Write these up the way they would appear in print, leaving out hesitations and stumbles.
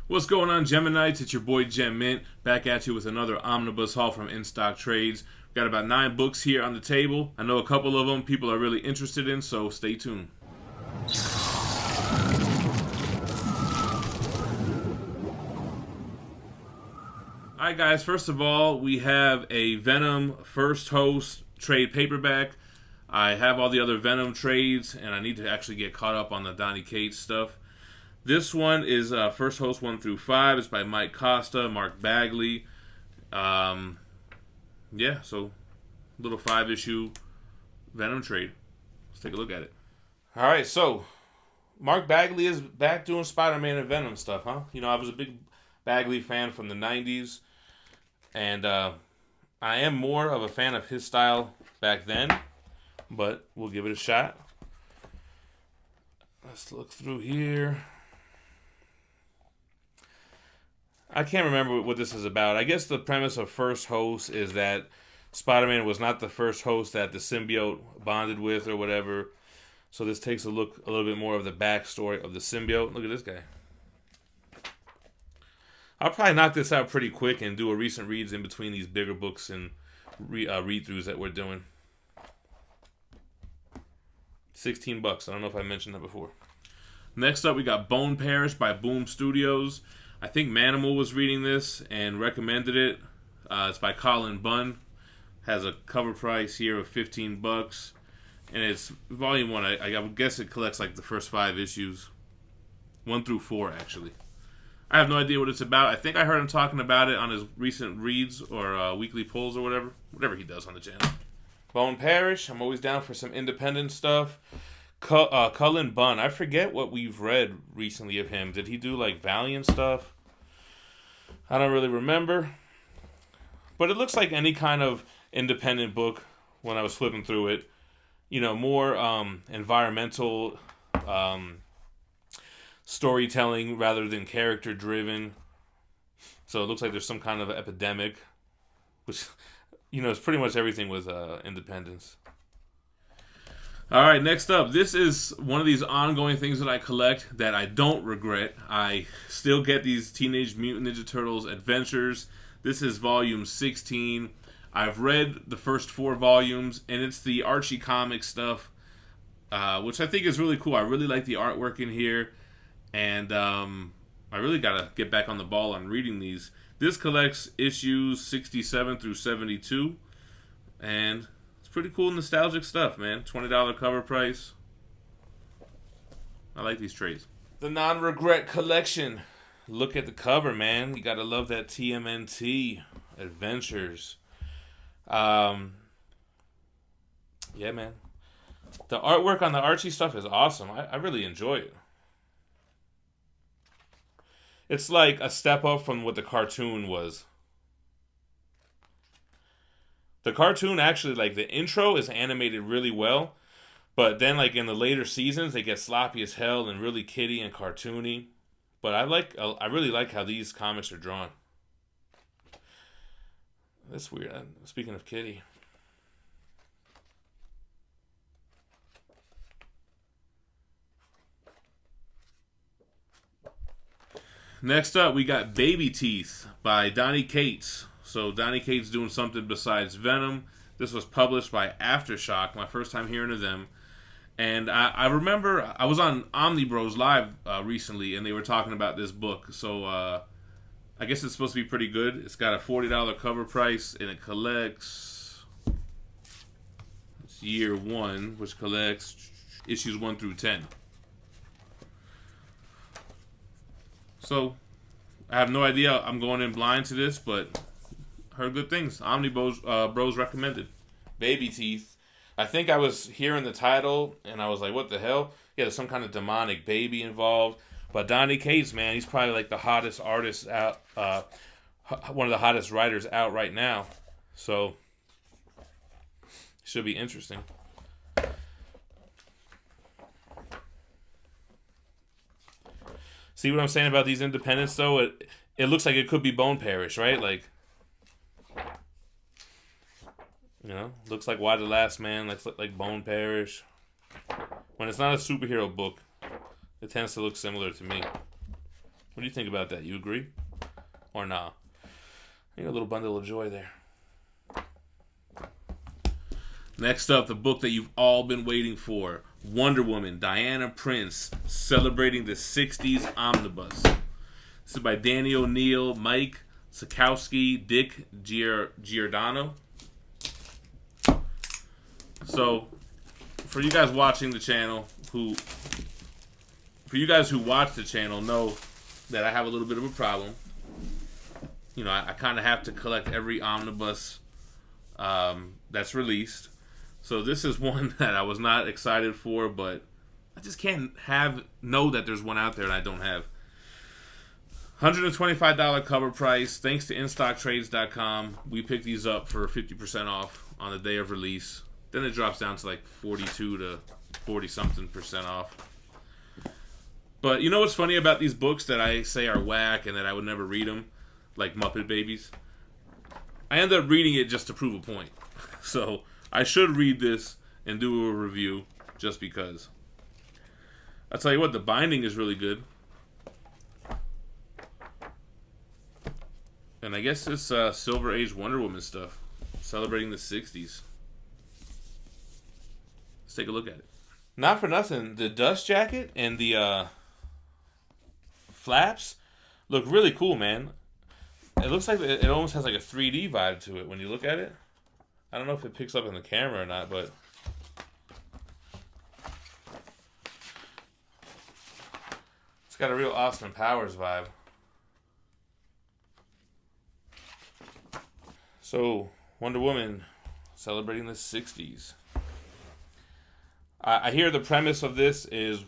What's going on, Geminites? It's your boy Gem Mint, back at you with another omnibus haul from In Stock Trades. We've got about 9 books here on the table. I know a couple of them people are really interested in, so stay tuned. Alright guys, first of all, we have a Venom First Host trade paperback. I have all the other Venom trades, and I need to actually get caught up on the Donny Cates stuff. This one is First Host 1 through 5. It's by Mike Costa, Mark Bagley. Yeah, so little 5-issue Venom trade. Let's take a look at it. All right, so Mark Bagley is back doing Spider-Man and Venom stuff, huh? You know, I was a big Bagley fan from the 90s, and I am more of a fan of his style back then, but we'll give it a shot. Let's look through here. I can't remember what this is about. I guess the premise of First Host is that Spider-Man was not the first host that the symbiote bonded with or whatever. So this takes a look a little bit more of the backstory of the symbiote. Look at this guy. I'll probably knock this out pretty quick and do a recent reads in between these bigger books and read-throughs that we're doing. $16. I don't know if I mentioned that before. Next up, we got Bone Parish by Boom Studios. I think Manimal was reading this and recommended it. It's by Colin Bunn. Has a cover price here of $15. And it's volume 1. I would guess it collects like the first 5 issues. 1 through 4, actually. I have no idea what it's about. I think I heard him talking about it on his recent reads or weekly polls or whatever. Whatever he does on the channel. Bone Parish. I'm always down for some independent stuff. Cullen Bunn. I forget what we've read recently of him. Did he do like Valiant stuff? I don't really remember. But it looks like any kind of independent book when I was flipping through it. You know, more environmental storytelling rather than character driven. So it looks like there's some kind of epidemic. Which, you know, it's pretty much everything with independence. Alright, next up. This is one of these ongoing things that I collect that I don't regret. I still get these Teenage Mutant Ninja Turtles adventures. This is volume 16. I've read the first 4 volumes, and it's the Archie comic stuff, which I think is really cool. I really like the artwork in here, and I really got to get back on the ball on reading these. This collects issues 67 through 72, and pretty cool nostalgic stuff, man. $20 cover price. I like these trades. The Non-Regret Collection. Look at the cover, man. You gotta love that TMNT Adventures. Yeah, man. The artwork on the Archie stuff is awesome. I really enjoy it. It's like a step up from what the cartoon was. The cartoon actually, like, the intro is animated really well, but then, like, in the later seasons, they get sloppy as hell and really kiddie and cartoony. But I really like how these comics are drawn. That's weird. Speaking of kiddie. Next up, we got Baby Teeth by Donny Cates. So Donny Cates doing something besides Venom. This was published by Aftershock, my first time hearing of them. And I remember I was on Omnibros Live recently, and they were talking about this book. So I guess it's supposed to be pretty good. It's got a $40 cover price, and it collects... It's year 1, which collects issues 1 through 10. So I have no idea. I'm going in blind to this, but... heard good things. Omnibus Bros recommended. Baby Teeth. I think I was hearing the title, and I was like, what the hell? Yeah, there's some kind of demonic baby involved. But Donny Cates, man, he's probably like the hottest artist out, one of the hottest writers out right now. So, should be interesting. See what I'm saying about these independents, though? It looks like it could be Bone Parish, right? Like, you know, looks like Why the Last Man, like Bone Parish. When it's not a superhero book, it tends to look similar to me. What do you think about that? You agree? Or nah? I got a little bundle of joy there. Next up, the book that you've all been waiting for. Wonder Woman, Diana Prince, celebrating the 60s Omnibus. This is by Danny O'Neill, Mike Sikowski, Dick Giordano. So, for you guys watching the channel, who watch the channel know that I have a little bit of a problem. You know, I kind of have to collect every omnibus that's released. So this is one that I was not excited for, but I just can't know that there's one out there that I don't have. $125 cover price. Thanks to InStockTrades.com, we picked these up for 50% off on the day of release. Then it drops down to like 42 to 40-something% off. But you know what's funny about these books that I say are whack and that I would never read them? Like Muppet Babies. I end up reading it just to prove a point. So I should read this and do a review just because. I'll tell you what, the binding is really good. And I guess it's Silver Age Wonder Woman stuff. Celebrating the 60s. Let's take a look at it. Not for nothing, the dust jacket and the flaps look really cool, man. It looks like it almost has like a 3D vibe to it when you look at it. I don't know if it picks up in the camera or not, but it's got a real Austin Powers vibe. So, Wonder Woman, celebrating the 60s. I hear the premise of this is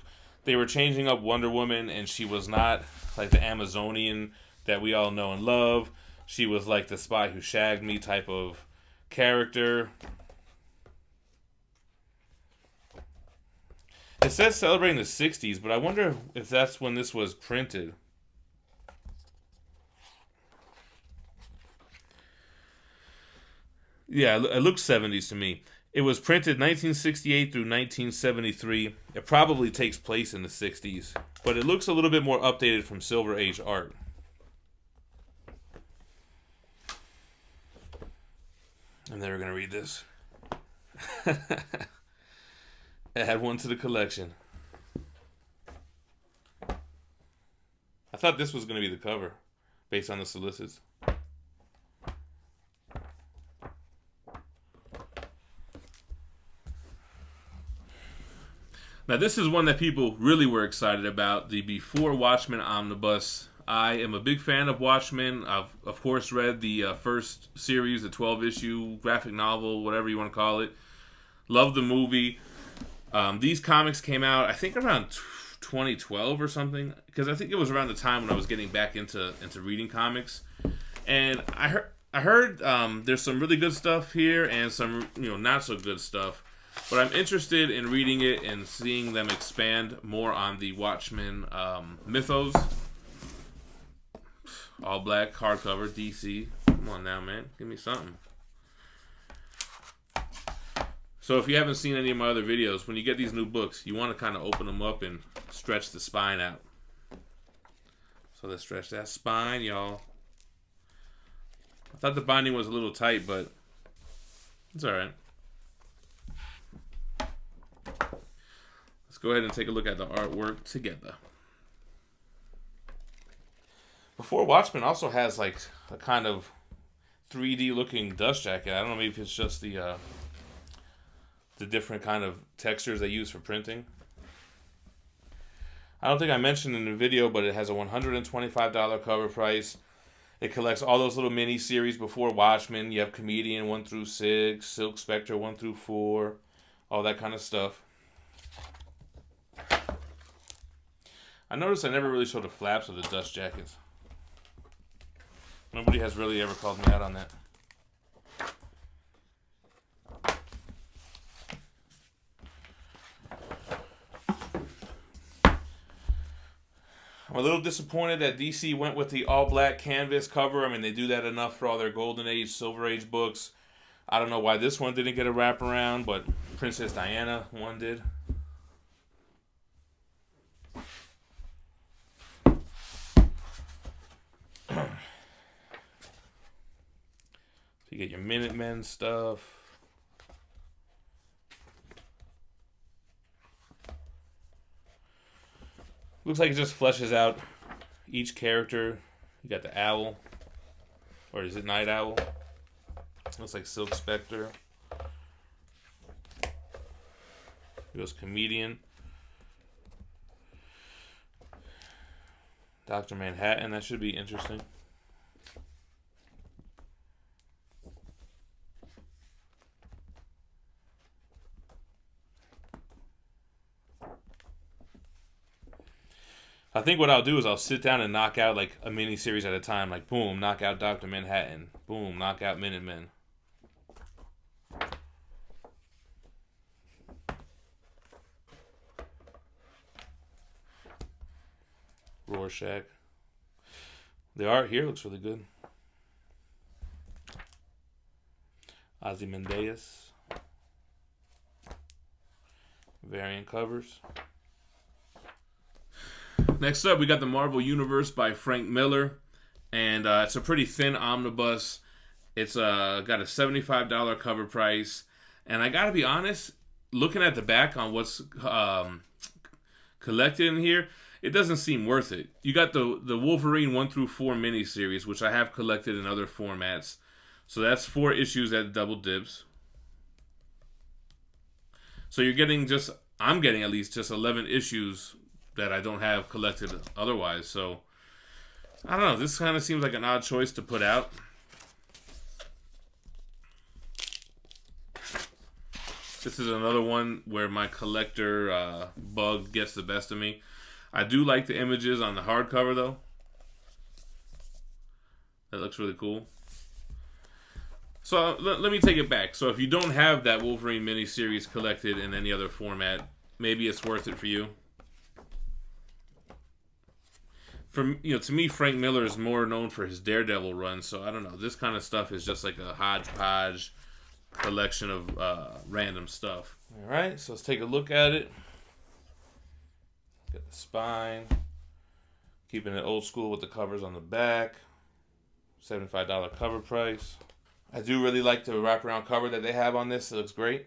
they were changing up Wonder Woman, and she was not like the Amazonian that we all know and love. She was like the spy who shagged me type of character. It says celebrating the 60s, but I wonder if that's when this was printed. Yeah, it looks 70s to me. It was printed 1968 through 1973. It probably takes place in the 60s, but it looks a little bit more updated from Silver Age art. I'm never going to read this. Add one to the collection. I thought this was going to be the cover, based on the solicits. Now, this is one that people really were excited about, the Db4 Watchman Omnibus. I am a big fan of Watchmen. I've, of course, read the first series, the 12-issue graphic novel, whatever you want to call it. Love the movie. These comics came out, I think, around 2012 or something, because I think it was around the time when I was getting back into reading comics. And I heard there's some really good stuff here and some not so good stuff. But I'm interested in reading it and seeing them expand more on the Watchmen mythos. All black, hardcover, DC. Come on now, man. Give me something. So if you haven't seen any of my other videos, when you get these new books, you want to kind of open them up and stretch the spine out. So let's stretch that spine, y'all. I thought the binding was a little tight, but it's alright. Let's go ahead and take a look at the artwork together. Before Watchmen also has like a kind of 3D looking dust jacket. I don't know, maybe if it's just the different kind of textures they use for printing. I don't think I mentioned in the video, but it has a $125 cover price. It collects all those little mini series before Watchmen. You have Comedian 1 through 6, Silk Spectre 1 through 4, all that kind of stuff. I noticed I never really showed the flaps of the dust jackets. Nobody has really ever called me out on that. I'm a little disappointed that DC went with the all-black canvas cover. I mean, they do that enough for all their Golden Age, Silver Age books. I don't know why this one didn't get a wraparound, but Princess Diana one did. You get your Minutemen stuff. Looks like it just fleshes out each character. You got the Owl. Or is it Night Owl? Looks like Silk Spectre. Here goes Comedian. Dr. Manhattan. That should be interesting. I think what I'll do is I'll sit down and knock out like a mini series at a time. Like, boom, knock out Dr. Manhattan. Boom, knock out Minutemen. Rorschach. The art here looks really good. Ozymandias. Variant covers. Next up, we got the Marvel Universe by Frank Miller. And it's a pretty thin omnibus. It's got a $75 cover price. And I gotta be honest, looking at the back on what's collected in here, it doesn't seem worth it. You got the Wolverine 1 through 4 miniseries, which I have collected in other formats. So that's 4 issues at double dips. So you're getting I'm getting at least just 11 issues that I don't have collected otherwise. So I don't know. This kind of seems like an odd choice to put out. This is another one where my collector bug gets the best of me. I do like the images on the hardcover, though. That looks really cool. So let me take it back. So if you don't have that Wolverine miniseries collected in any other format, maybe it's worth it for you. To me, Frank Miller is more known for his Daredevil run, so I don't know. This kind of stuff is just like a hodgepodge collection of random stuff. All right, so let's take a look at it. Got the spine. Keeping it old school with the covers on the back. $75 cover price. I do really like the wraparound cover that they have on this. It looks great.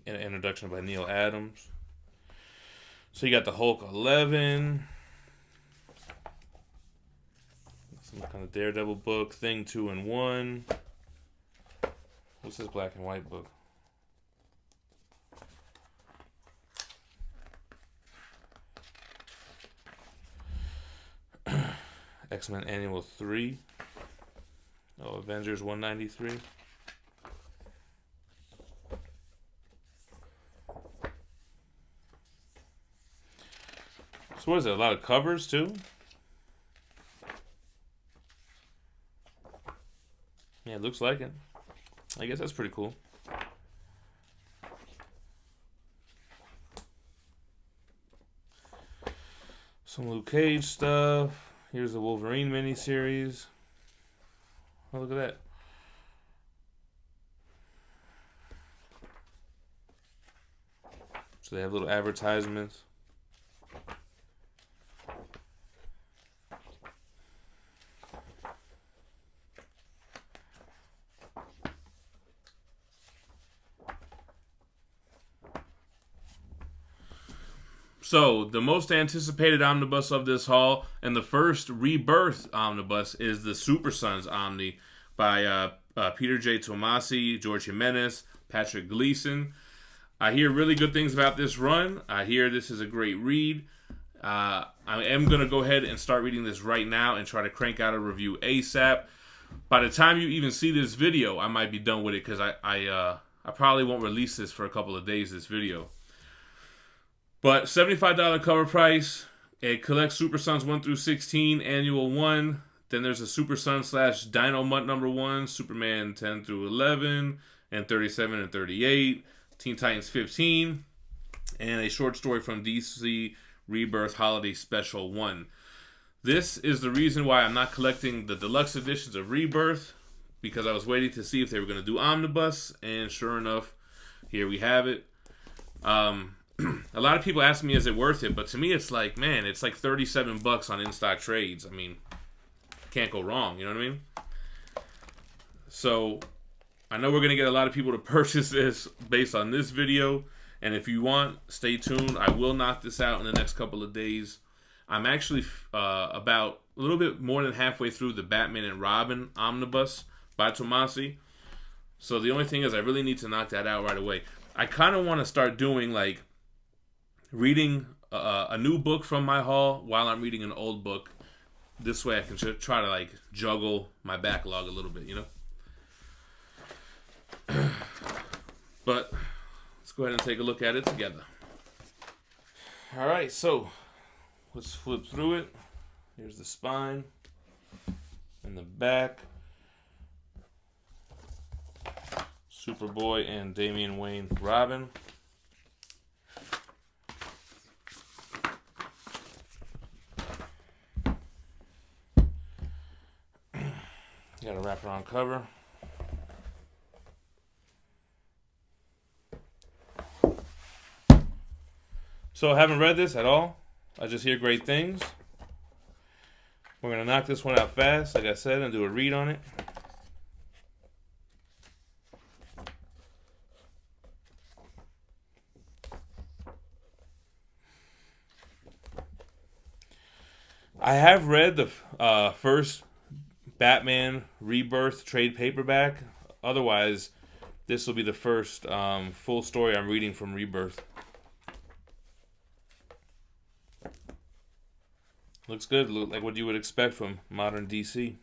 An introduction by Neil Adams. So you got the Hulk 11. Some kind of Daredevil book. Thing 2 and 1. What's this black and white book? X-Men Annual 3. Oh, Avengers 193. So what is it? A lot of covers too? Yeah, it looks like it. I guess that's pretty cool. Some Luke Cage stuff. Here's the Wolverine miniseries. Oh, look at that. So they have little advertisements. So, the most anticipated omnibus of this haul, and the first Rebirth omnibus, is the Super Sons Omni by Peter J. Tomasi, George Jimenez, Patrick Gleason. I hear really good things about this run. I hear this is a great read. I am going to go ahead and start reading this right now and try to crank out a review ASAP. By the time you even see this video, I might be done with it because I probably won't release this for a couple of days, this video. But $75 cover price. It collects Super Sons 1 through 16, Annual 1. Then there's a Super Sons / Dino Mutt number 1, Superman 10 through 11, and 37 and 38, Teen Titans 15, and a short story from DC Rebirth Holiday Special 1. This is the reason why I'm not collecting the deluxe editions of Rebirth, because I was waiting to see if they were going to do Omnibus, and sure enough, here we have it. A lot of people ask me, is it worth it? But to me, it's like, man, it's like $37 on in-stock trades. I mean, can't go wrong, you know what I mean? So, I know we're going to get a lot of people to purchase this based on this video. And if you want, stay tuned. I will knock this out in the next couple of days. I'm actually about a little bit more than halfway through the Batman and Robin Omnibus by Tomasi. So the only thing is I really need to knock that out right away. I kind of want to start doing, like, reading a new book from my haul while I'm reading an old book. This way I can try to, like, juggle my backlog a little bit, you know? But let's go ahead and take a look at it together. Alright, so let's flip through it. Here's the spine and the back. Superboy and Damian Wayne Robin. Got a wraparound cover. So I haven't read this at all. I just hear great things. We're going to knock this one out fast, like I said, and do a read on it. I have read the first Batman Rebirth trade paperback. Otherwise, this will be the first full story I'm reading from Rebirth. Looks good, like what you would expect from modern DC.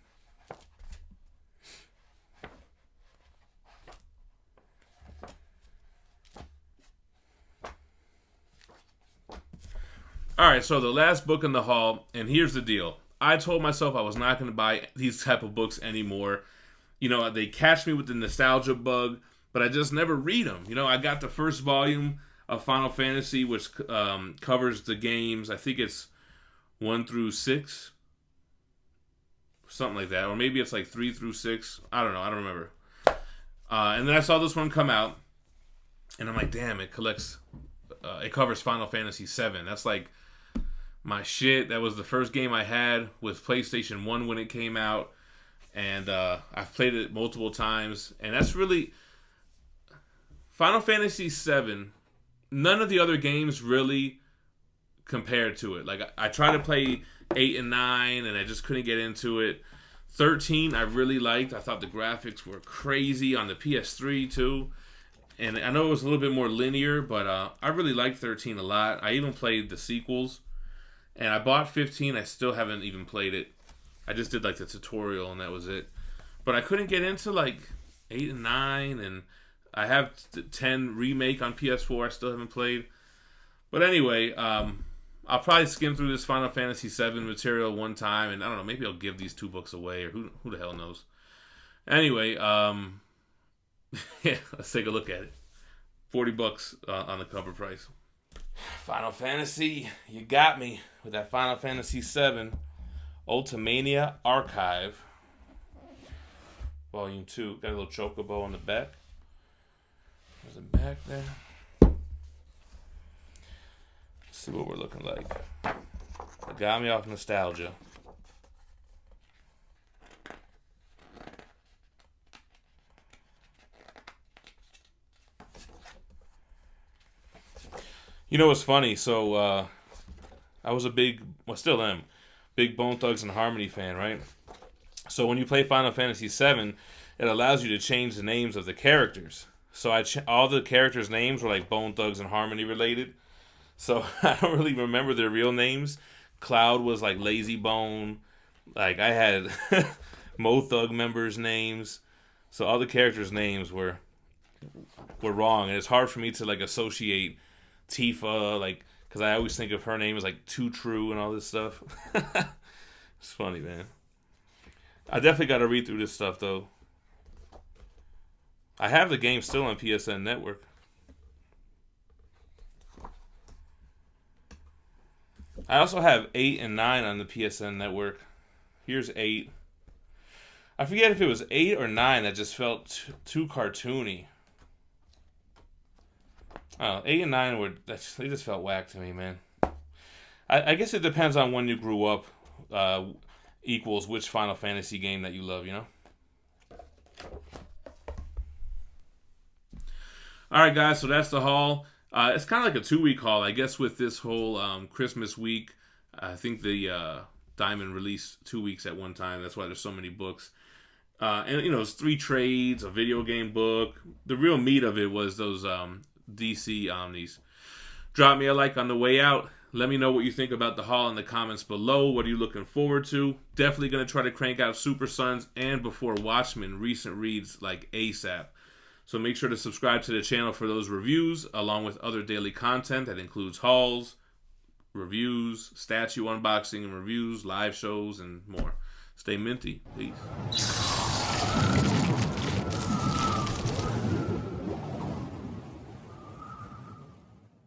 Alright, so the last book in the haul, and here's the deal. I told myself I was not going to buy these type of books anymore. You know, they catch me with the nostalgia bug, but I just never read them. You know, I got the first volume of Final Fantasy, which covers the games. I think it's 1 through 6. Something like that. Or maybe it's like 3 through 6. I don't know. I don't remember. And then I saw this one come out, and I'm like, damn, it collects... it covers Final Fantasy 7. That's like my shit. That was the first game I had with PlayStation 1 when it came out. And I've played it multiple times. And that's really... Final Fantasy 7, none of the other games really compared to it. Like, I tried to play 8 and 9, and I just couldn't get into it. 13, I really liked. I thought the graphics were crazy on the PS3, too. And I know it was a little bit more linear, but I really liked 13 a lot. I even played the sequels. And I bought 15. I still haven't even played it. I just did like the tutorial, and that was it. But I couldn't get into like 8 and 9. And I have 10 remake on PS4 I still haven't played. But anyway, I'll probably skim through this Final Fantasy 7 material one time. And I don't know, maybe I'll give these 2 books away. Or who the hell knows. Anyway, yeah, let's take a look at it. $40 on the cover price. Final Fantasy, you got me with that Final Fantasy 7 Ultimania Archive. Volume 2. Got a little chocobo on the back. There's a back there. Let's see what we're looking like. It got me off nostalgia. You know what's funny? So, I was a big, well, still am, big Bone Thugs and Harmony fan, right? So when you play Final Fantasy VII, it allows you to change the names of the characters. So all the characters' names were like Bone Thugs and Harmony related. So I don't really remember their real names. Cloud was like Lazy Bone. Like I had Mo Thug members' names. So all the characters' names were wrong, and it's hard for me to like associate Tifa, like, because I always think of her name as like Too True and all this stuff. It's funny, man. I definitely got to read through this stuff though. I have the game still on PSN Network. I also have 8 and 9 on the PSN network. Here's 8. I forget if it was 8 or 9 that just felt too cartoony. 8 and 9 they just felt whack to me, man. I guess it depends on when you grew up, equals which Final Fantasy game that you love, you know? Alright, guys, so that's the haul. It's kind of like a 2-week haul, I guess, with this whole Christmas week. I think the Diamond released 2 weeks at one time. That's why there's so many books. And, you know, it's 3 trades, a video game book. The real meat of it was those DC Omnis. Drop me a like on the way out. Let me know what you think about the haul in the comments below. What are you looking forward to? Definitely going to try to crank out Super Sons and Before Watchmen recent reads like ASAP. So make sure to subscribe to the channel for those reviews, along with other daily content that includes hauls, reviews, statue unboxing and reviews, live shows, and more. Stay minty. Peace.